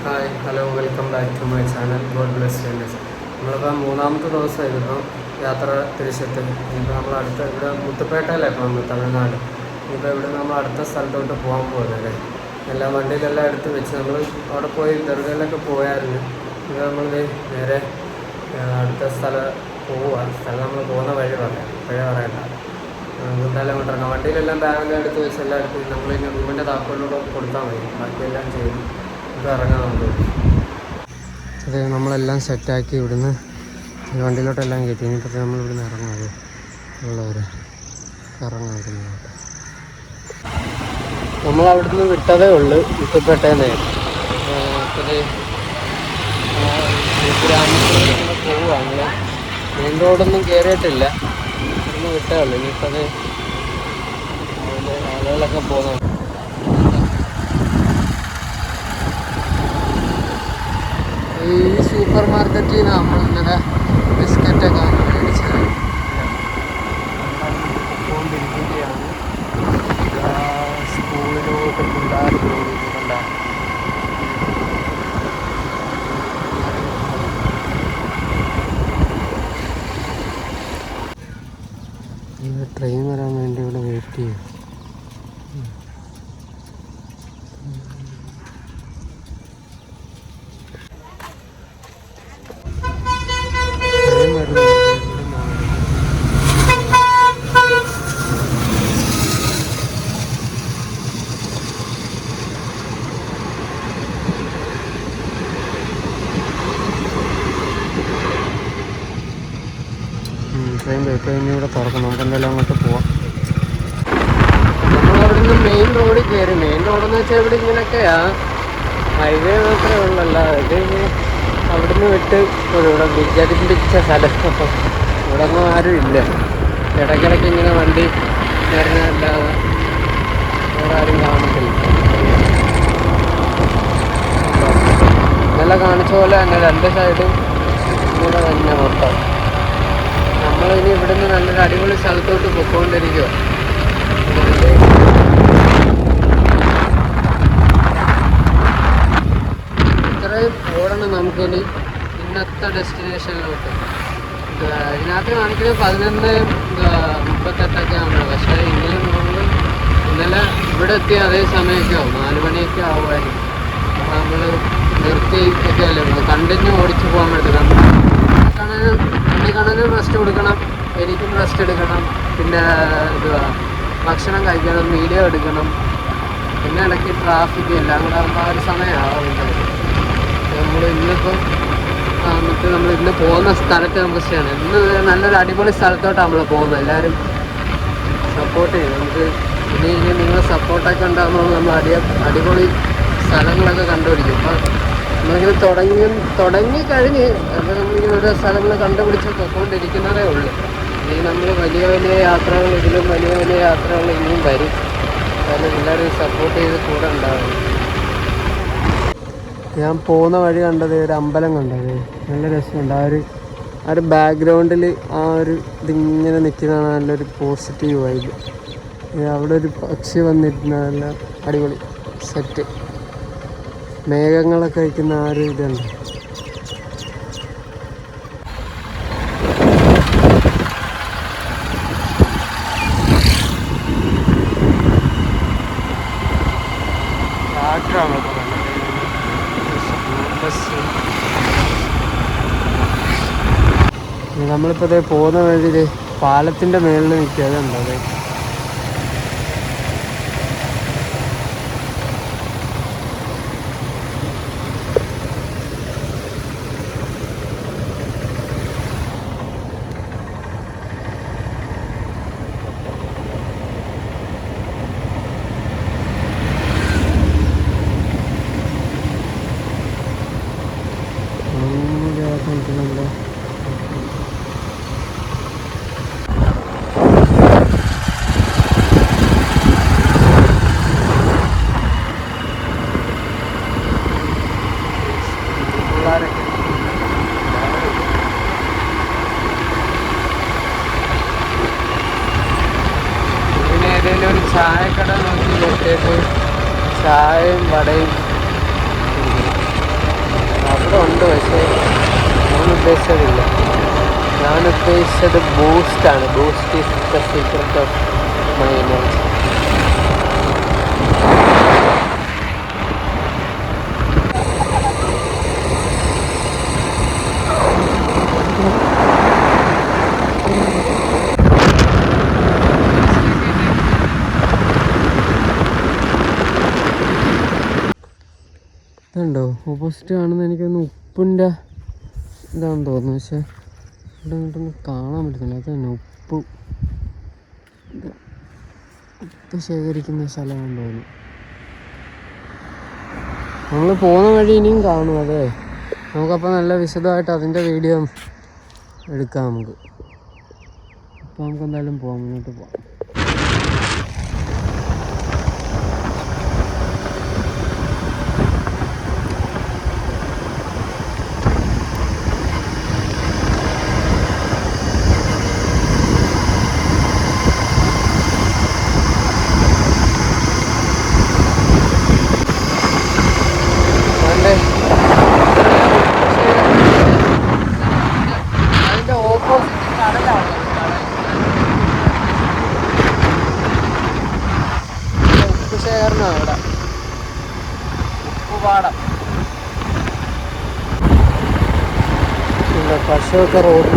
Hi hello welcome back to my channel God bless changes. നമ്മളിപ്പോൾ മൂന്നാമത്തെ ദിവസമായിരുന്നു ഇപ്പം യാത്ര തിരിച്ചെത്തി. ഇനിയിപ്പോൾ നമ്മൾ അടുത്ത ഇവിടെ മുത്തുപേട്ടയിലാണ് ഇപ്പോൾ നമ്മൾ തമിഴ്നാട്. ഇനിയിപ്പോൾ ഇവിടെ നമ്മൾ അടുത്ത സ്ഥലത്തോട്ട് പോകാൻ പോകുന്നത്. എല്ലാം വണ്ടിയിലെല്ലാം എടുത്ത് വെച്ച് നമ്മൾ അവിടെ പോയി ദർഗയിലൊക്കെ പോയായിരുന്നു. ഇത് നമ്മൾ നേരെ അടുത്ത സ്ഥലം നമ്മൾ പോകുന്ന വഴി പറയാം, ഇപ്പോഴേ പറയണ്ട. എന്തായാലും അങ്ങോട്ട് ഇറങ്ങാം. വണ്ടിയിലെല്ലാം ബാഗെല്ലാം എടുത്ത് വെച്ച് എല്ലാം എടുത്ത് നമ്മൾ ഇനി റൂമിൻ്റെ താക്കോലിലൂടെ കൊടുത്താൽ മതി. ബാക്കിയെല്ലാം ചെയ്യും. ഇറങ്ങാൻ നമുക്ക് അതെ നമ്മളെല്ലാം സെറ്റാക്കി ഇവിടുന്ന് വണ്ടിയിലോട്ടെല്ലാം കയറ്റി. ഇനിയിപ്പോൾ നമ്മൾ ഇവിടുന്ന് ഇറങ്ങാതെ ഉള്ളവർ ഇറങ്ങാൻ ഇങ്ങോട്ട്. നമ്മൾ അവിടുന്ന് വിട്ടതേ ഉള്ളു മുത്തുപേട്ടേന്നേ. ഗ്രാമത്തിലൂടെ പോവുക. നമ്മൾ മെയിൻ റോഡൊന്നും കയറിയിട്ടില്ല, ഇവിടുന്ന് വിട്ടേ ഉള്ളു. ഇനിയിപ്പോൾ ആളുകളൊക്കെ പോകുന്നു. ഈ സൂപ്പർ മാർക്കറ്റിൽ നിന്ന് നമ്മളിങ്ങനെ ബിസ്ക്കറ്റൊക്കെ മേടിച്ചത് പോകൊണ്ടിരിക്കുകയാണ്. സ്കൂളിലോട്ട് പിള്ളേർ പോകുന്നുണ്ടാകും. ട്രെയിൻ വരാൻ വേണ്ടി ഇവിടെ വെയിറ്റ് ചെയ്യും. ട്രെയിൻ ഇവിടെ തുറക്കും. നമുക്ക് എന്തായാലും അങ്ങോട്ട് പോവാം. നമ്മളവിടെ നിന്ന് മെയിൻ റോഡിൽ കയറി. മെയിൻ റോഡെന്ന് വെച്ചാൽ ഇവിടെ ഇങ്ങനെയൊക്കെയാ, ഹൈവേ മാത്രമേ ഉള്ളല്ല. ഇത് അവിടുന്ന് വിട്ട് ഇവിടെ വിചാരിപ്പിച്ച സ്ഥലം. ഇവിടെ ഒന്നും ആരും ഇല്ല. ഇടയ്ക്കിടയ്ക്ക് ഇങ്ങനെ വണ്ടി വരുന്നതല്ലാതെ വേറെ ആരും കാണത്തില്ല. ഇന്നലെ കാണിച്ച പോലെ തന്നെ രണ്ട് സൈഡും ഇങ്ങനെ തന്നെ മൊത്തം. നമ്മളിനി ഇവിടുന്ന് നല്ലൊരു അടിപൊളി സ്ഥലത്തോട്ട് പൊയ്ക്കൊണ്ടിരിക്കുക. ഇത്രയും ഓടണം നമുക്കിനി ഇന്നത്തെ ഡെസ്റ്റിനേഷനിലോട്ട്. ഇതിനകത്ത് കാണിക്കുന്നത് 11:38 ആവുന്നത്. പക്ഷേ ഇനിയും നമ്മൾ ഇന്നലെ ഇവിടെ എത്തിയ അതേ സമയമൊക്കെ ആവും, 4 മണിയൊക്കെ ആവുമായിരിക്കും. അപ്പോൾ നമ്മൾ നിർത്തി ഒക്കെ അല്ലേ കണ്ടിന്യൂ ഓടിച്ചു പോകാൻ പറ്റില്ല. കാണാനും റെസ്റ്റ് കൊടുക്കണം, എനിക്കും റെസ്റ്റ് എടുക്കണം, പിന്നെ ഭക്ഷണം കഴിക്കണം, വീഡിയോ എടുക്കണം, പിന്നെ ഇടയ്ക്ക് ട്രാഫിക് എല്ലാം കൂടെ ആകുമ്പോൾ ആ ഒരു സമയമാവുന്നത്. നമ്മൾ ഇന്ന് പോകുന്ന സ്ഥലത്ത് നമുക്ക് സ്റ്റേയാണ്. ഇന്ന് നല്ലൊരു അടിപൊളി സ്ഥലത്തോട്ടാണ് നമ്മൾ പോകുന്നത്. എല്ലാവരും സപ്പോർട്ട് ചെയ്യും. നമുക്ക് ഇനി നിങ്ങൾ സപ്പോർട്ടൊക്കെ ഉണ്ടാകുമ്പോൾ നമ്മൾ അടിപൊളി സ്ഥലങ്ങളൊക്കെ കണ്ടുപിടിക്കും. അപ്പോൾ നമ്മളിങ്ങനെ തുടങ്ങിക്കഴിഞ്ഞ് അപ്പോൾ നമ്മളിങ്ങനെ ഓരോ സ്ഥലങ്ങൾ കണ്ടുപിടിച്ച് പൊയ്ക്കൊണ്ടിരിക്കുന്നതേ ഉള്ളൂ. ഇനി നമ്മൾ വലിയ യാത്രകൾ, ഇതിലും വലിയ യാത്രകൾ ഇനിയും വരും. കാരണം എല്ലാവരും സപ്പോർട്ട് ചെയ്ത് കൂടെ ഉണ്ടാവും. ഞാൻ പോകുന്ന വഴി കണ്ടത് ഒരു അമ്പലം കണ്ടത് നല്ല രസമുണ്ട്. ആ ഒരു ബാക്ക്ഗ്രൗണ്ടിൽ ആ ഒരു ഇതിങ്ങനെ നിൽക്കുന്നതാണ് നല്ലൊരു പോസിറ്റീവ് വൈബ്. അവിടെ ഒരു പക്ഷി വന്നിരുന്ന നല്ല അടിപൊളി സെറ്റ്, മേഘങ്ങളൊക്കെ വയ്ക്കുന്ന ആ ഒരു ഇതുണ്ട്. നമ്മളിപ്പോൾ അതേ പോകുന്ന വഴിയിൽ പാലത്തിൻ്റെ മേളിൽ നിൽക്കാതുണ്ട്. അതെ ചായക്കട നോക്കി നിർത്തിയിട്ട് ചായയും വടയും ഇവിടെ ഉണ്ട്, പക്ഷേ ഞാൻ ഉദ്ദേശിച്ചതില്ല. ഞാൻ ഉദ്ദേശിച്ചത് ബൂസ്റ്റാണ്. Boost is the secret of my energy. ഇതുണ്ടോ ഓപ്പോസിറ്റ് കാണുന്ന എനിക്കൊന്ന് ഉപ്പിൻ്റെ ഇതാണെന്ന് തോന്നുന്നു, പക്ഷെ ഇവിടെ ഇങ്ങോട്ടൊന്നും കാണാൻ പറ്റുന്നില്ല. അത് തന്നെ ഉപ്പ് ശേഖരിക്കുന്ന സ്ഥലമാണെന്ന് തോന്നുന്നു. നമ്മൾ പോകുന്ന വഴി ഇനിയും കാണും. അതെ, നമുക്കപ്പോൾ നല്ല വിശദമായിട്ട് അതിൻ്റെ വീഡിയോ എടുക്കാം നമുക്ക്. അപ്പോൾ നമുക്ക് എന്തായാലും പോകാം, മുന്നോട്ട് പോകാം. അതിൻ്റെ ഓപ്പോസിറ്റ് കടലാണ്. ഉപ്പ് ശേഖരണമാണ് ഇവിടെ, ഉപ്പുപാടം. പശുവൊക്കെ റോഡിൽ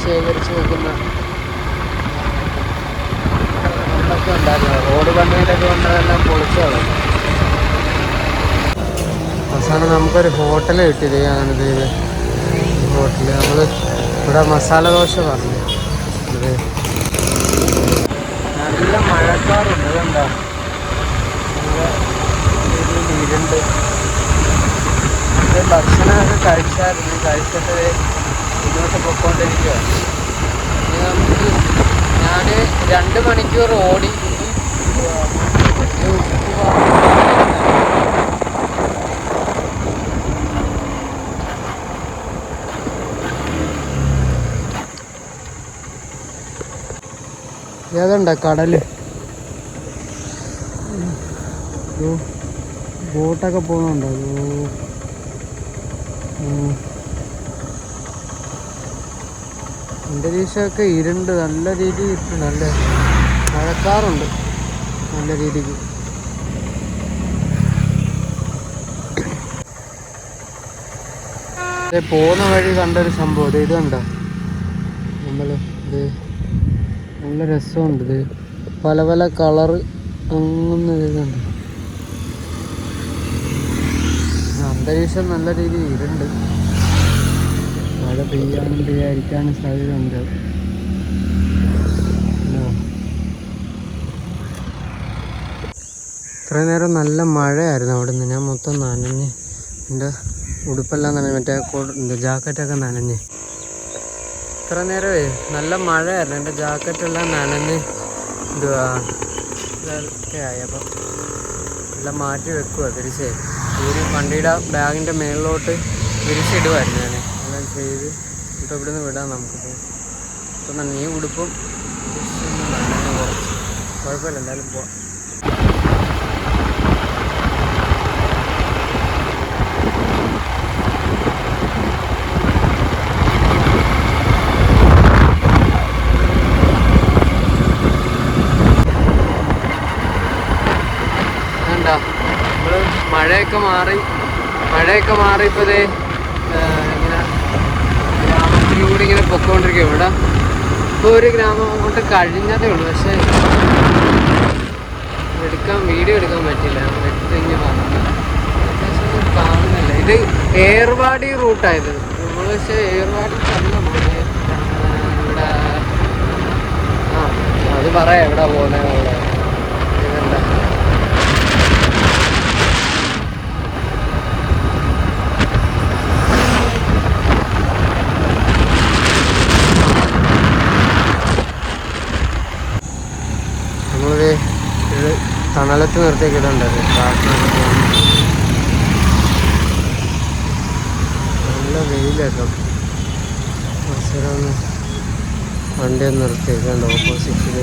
ശേഖരിച്ച് വെക്കുന്ന പണ്ടൊക്കെ ഉണ്ടായിരുന്നു. റോഡ് പണിയിലൊക്കെ വന്നതെല്ലാം പൊളിച്ചു കളഞ്ഞു. അവസാനം നമുക്കൊരു ഹോട്ടൽ കിട്ടിയത് ഞാനത് ഹോട്ടൽ. നമ്മൾ ഇവിടെ മസാല ദോശ പറഞ്ഞു. ഇത് നല്ല മഴക്കാറുണ്ട്. ഇതെന്താ ഇരുണ്ട്. ഇത് ഭക്ഷണമൊക്കെ കഴിച്ചിട്ട് മുന്നോട്ട് പോയിക്കൊണ്ടിരിക്കുക. നമുക്ക് ഞാൻ 2 മണിക്കൂർ ഓടി. ഏതുണ്ട കടല്, ബോട്ടൊക്കെ പോകുന്നുണ്ടോ? അന്തരീക്ഷമൊക്കെ ഇരുണ്ട്, നല്ല രീതിയിൽ ഇരുട്ടുണ്ട്. നല്ല മഴക്കാറുണ്ട് നല്ല രീതിക്ക്. പോകുന്ന വഴി കണ്ടൊരു സംഭവം ഇത് കണ്ടോ നമ്മൾ. ഇത് നല്ല രസമുണ്ട്. ഇത് പല പല കളറ് അങ്ങനെ ഇതുണ്ട്. അന്തരീക്ഷം നല്ല രീതിയിൽ ഇരുണ്ട്. മഴ പെയ്യാതിരിക്കാനും സാധ്യതയുണ്ട്. ഇത്രയും നേരം നല്ല മഴയായിരുന്നു അവിടെ നിന്ന്. ഞാൻ മൊത്തം നനഞ്ഞ്, എൻ്റെ ഉടുപ്പെല്ലാം നനഞ്ഞ്, മറ്റേ ജാക്കറ്റൊക്കെ നനഞ്ഞ്. ഇത്ര നേരമേ നല്ല മഴയായിരുന്നു. എൻ്റെ ജാക്കറ്റെല്ലാം നനഞ്ഞ് ഇതൊക്കെ ആയി. അപ്പം എല്ലാം മാറ്റി വെക്കുക തിരിച്ചേ. ഒരു വണ്ടിയുടെ ബാഗിൻ്റെ മേളിലോട്ട് വിരിച്ചിടുമായിരുന്നു ഞാൻ. എല്ലാം ചെയ്ത് ഇപ്പോൾ ഇവിടെ നിന്ന് വിടാം നമുക്കിപ്പോൾ. ഇപ്പം നീ ഉടുപ്പും കുറച്ച് കുഴപ്പമില്ല, എന്തായാലും പോവാം. നമ്മൾ മഴയൊക്കെ മാറി ഇപ്പോൾ ഇതേ ഇങ്ങനെ ഗ്രാമത്തിലൂടെ ഇങ്ങനെ പൊക്കോണ്ടിരിക്കുക. ഇവിടെ ഇപ്പോൾ ഒരു ഗ്രാമം അങ്ങോട്ട് കഴിഞ്ഞതേ ഉള്ളൂ, പക്ഷേ വീഡിയോ എടുക്കാൻ പറ്റില്ല. എടുത്ത് ഇങ്ങനെ പറഞ്ഞു കാണുന്നില്ല. ഇത് ഏർവാടി റൂട്ടായത് നമ്മൾ, പക്ഷേ ഏർവാടി അല്ല ഇവിടെ. അത് പറയാം എവിടെ പോകുന്നത്. ഇതെന്താ തണലത്ത് നിർത്തിയൊക്കെ ഇടുണ്ടായിരുന്നു. നല്ല വെയിലൊക്കെ. വണ്ടി ഒന്ന് നിർത്തിയേക്കുണ്ട് ഓപ്പോസിറ്റിൽ